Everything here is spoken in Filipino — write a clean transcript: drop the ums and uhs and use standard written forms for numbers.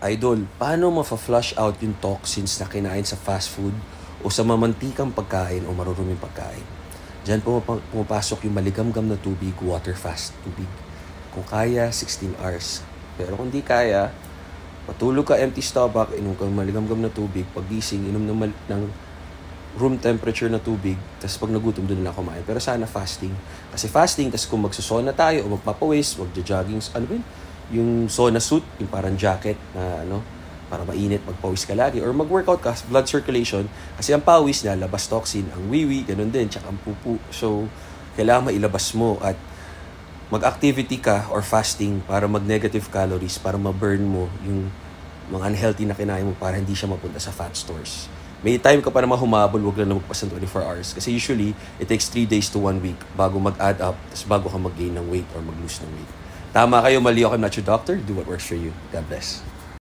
Idol, paano mafa-flush out yung toxins na kinain sa fast food o sa mamantikang pagkain o maruruming pagkain? Diyan pumapasok yung maligamgam na tubig, water fast tubig. Kung kaya, 16 hours. Pero kung di kaya, matulog ka, empty stomach, inom ka maligamgam na tubig, paggising, inom ng room temperature na tubig, tapos pag nagutom doon na kumain. Pero sana fasting. Kasi fasting, tapos kung magsusona tayo o magpapawis, magja-jogging, ano ba yun? Yung sauna suit, yung parang jacket na para mainit, magpawis ka lagi. Or mag-workout ka, blood circulation. Kasi ang pawis na, labas toxin, ang wiwi, ganun din, tsaka ang pupu. So, kailangan mailabas mo at mag-activity ka or fasting para mag-negative calories, para ma-burn mo yung mga unhealthy na kinain mo para hindi siya mapunta sa fat stores. May time ka pa naman humabol, wag lang magpas ng 24 hours. Kasi usually, it takes 3 days to 1 week bago mag-add up, tapos bago ka mag-gain ng weight or mag-lose ng weight. Tama kayo, mali ako, I'm not your doctor. Do what works for you. God bless.